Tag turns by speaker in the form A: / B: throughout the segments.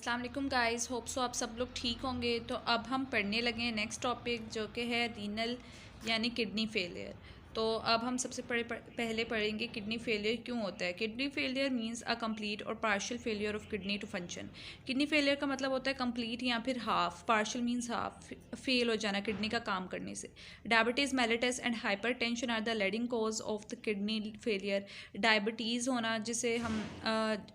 A: अस्सलाम वालेकुम guys, hope so आप सब लोग ठीक होंगे। तो अब हम पढ़ने लगे हैं नेक्स्ट टॉपिक जो कि है रीनल यानी किडनी फेलियर। तो अब हम सबसे पहले पढ़ेंगे किडनी फेलियर क्यों होता है। Kidney failure means a complete और partial failure of kidney to function. Kidney failure का मतलब होता है कंप्लीट या फिर half, partial means half, fail हो जाना किडनी का काम करने से। Diabetes, mellitus and hypertension are the leading cause of the kidney failure. Diabetes होना जिसे हम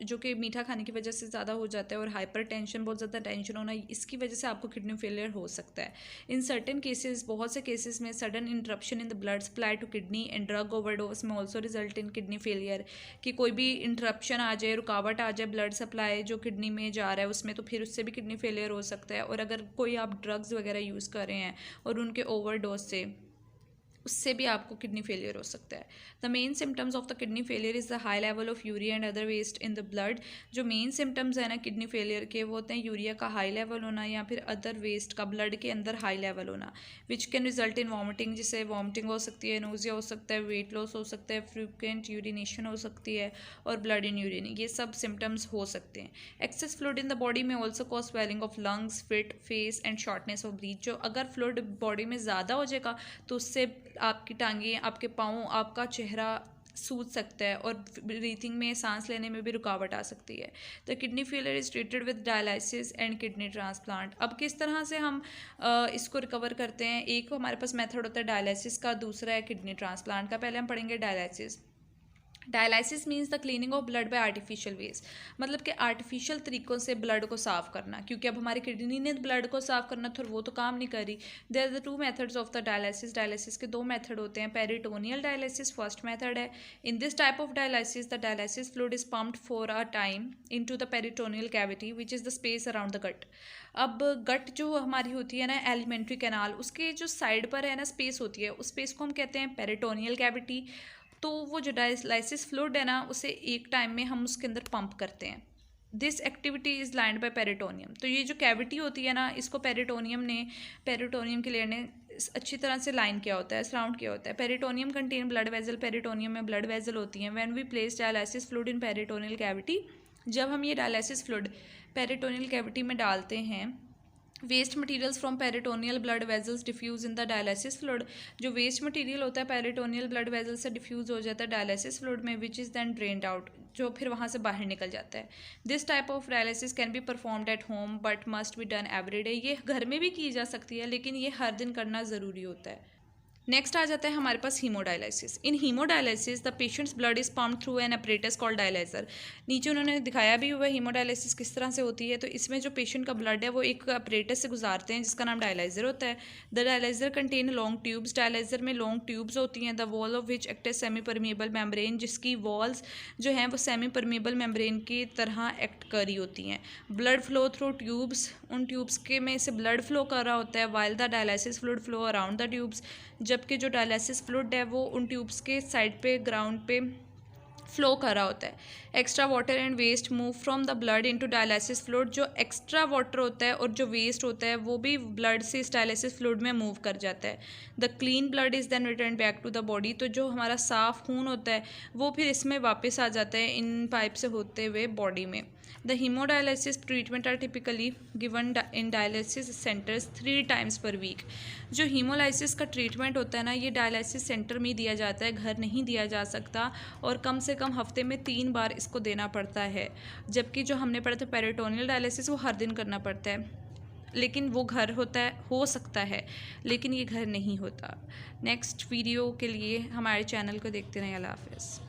A: जो कि मीठा खाने की वजह से ज़्यादा हो जाता है, और हाइपर टेंशन, बहुत ज़्यादा टेंशन होना, इसकी वजह से आपको किडनी फेलियर हो सकता है। इन सर्टेन केसेस, बहुत से केसेस में sudden interruption in the blood supply to kidney and drug overdose में also result in kidney failure. कि कोई भी इंटरप्शन आ जाए, रुकावट आ जाए ब्लड सप्लाई जो किडनी में जा रहा है उसमें, तो फिर उससे भी किडनी फेलियर हो सकता है। और अगर कोई आप ड्रग्स वगैरह यूज़ कर रहे हैं और उनके ओवरडोज से, उससे भी आपको किडनी फेलियर हो सकता है। The main symptoms of the kidney failure is the high level of urea and other waste in the blood. जो मेन सिम्टम्स है ना किडनी फेलियर के, वो होते हैं यूरिया का हाई लेवल होना या फिर अदर वेस्ट का ब्लड के अंदर हाई लेवल होना, which can result in vomiting, जिससे वॉमिटिंग हो सकती है, नोजिया हो सकता है, वेट लॉस हो सकता है, फ्रीक्वेंट यूरिनेशन हो सकती है, और ब्लड इन यूरिन, ये सब सिम्टम्स हो सकते हैं। Excess fluid in the body में also cause swelling of lungs, feet, face and shortness of breath. जो अगर फ्लूइड बॉडी में ज़्यादा हो जाएगा तो उससे आपकी टांगें, आपके पाँव, आपका चेहरा सूज सकता है, और ब्रीथिंग में, सांस लेने में भी रुकावट आ सकती है। The kidney failure is treated with dialysis and kidney transplant. अब किस तरह से हम इसको रिकवर करते हैं, एक हमारे पास मेथड होता है डायलिसिस का, दूसरा है किडनी ट्रांसप्लांट का। पहले हम पढ़ेंगे dialysis. Dialysis means the cleaning of blood by artificial ways, मतलब कि आर्टिफिशियल तरीक़ों से ब्लड को साफ़ करना, क्योंकि अब हमारी किडनी ने ब्लड को साफ़ करना था और वो तो काम नहीं कर रही। There are the two methods of the dialysis. Dialysis के दो मेथड होते हैं। पेरिटोनियल डायलिसिस फर्स्ट मेथड है। In this type of dialysis the dialysis fluid is pumped for a time into the peritoneal cavity which is the space around the gut. अब gut जो हमारी होती है ना, एलिमेंट्री कैनाल, उसके जो side पर है ना स्पेस होती है, उस स्पेस को हम कहते हैं पेरिटोनियल कैविटी। तो वो जो डायलिसिस फ्लूइड है ना, उसे एक टाइम में हम उसके अंदर पंप करते हैं। This activity is lined by peritoneum. तो ये जो कैविटी होती है ना, इसको पेरिटोनियम के लेयर ने अच्छी तरह से लाइन किया होता है, सराउंड किया होता है। Peritoneum contain blood vessel. Peritoneum में ब्लड वेजल होती हैं। When we place dialysis fluid in peritoneal cavity, जब हम ये डायलिसिस फ्लूइड पेरिटोनियल कैविटी में डालते हैं, waste materials from peritoneal blood vessels diffuse in the dialysis fluid. जो वेस्ट मटेरियल होता है पेरिटोनियल ब्लड वेजल से डिफ्यूज़ हो जाता है डायलिसिस फ्लूइड में, which is then drained out, जो फिर वहाँ से बाहर निकल जाता है। This type of dialysis can be performed at home but must be done every day. ये घर में भी की जा सकती है, लेकिन ये हर दिन करना ज़रूरी होता है। नेक्स्ट आ जाता है हमारे पास haemodialysis. In haemodialysis the patients blood is pumped through an apparatus called dialyser. नीचे उन्होंने दिखाया भी हुआ है हीमोडायलिसिस किस तरह से होती है। तो इसमें जो पेशेंट का ब्लड है वो एक अपरेटस से गुजारते हैं जिसका नाम डायलाइजर होता है। The dialyser contain long tubes. Dialyser में लॉन्ग ट्यूब्स होती हैं। The wall of which act as semi permeable membrane, जिसकी वॉल्स जो हैं वो सेमी परमिएबल मेम्ब्रेन की तरह एक्ट कर रही होती हैं। ब्लड फ्लो थ्रू ट्यूब्स, उन ट्यूब्स के में से ब्लड फ्लो कर रहा होता है। While the dialysis fluid flow around the tubes, जबकि जो डायलिसिस फ्लूइड है वो उन ट्यूब्स के साइड पे, ग्राउंड पे फ्लो कर रहा होता है। Extra water and waste move from the blood into dialysis fluid. जो एक्स्ट्रा वाटर होता है और जो वेस्ट होता है वो भी ब्लड से इस डायलिसिस फ्लूइड में मूव कर जाता है। The clean blood is then return back to the body. तो जो हमारा साफ़ खून होता है वो फिर इसमें वापस आ जाता है इन पाइप से होते हुए बॉडी में। The haemodialysis treatment are typically given in dialysis centres 3 times per week। जो हीमोलाइसिस का ट्रीटमेंट होता है ना, ये डायलिसिस सेंटर में दिया जाता है, घर नहीं दिया जा सकता, और कम से कम हफ्ते में 3 बार इसको देना पड़ता है। जबकि जो हमने पढ़ा था पेरिटोनियल डायलिसिस, वो हर दिन करना पड़ता है, लेकिन वो घर होता है, हो सकता है, लेकिन ये घर नहीं होता। नेक्स्ट वीडियो के लिए हमारे चैनल को देखते रहें। अल्लाह हाफ़िज़।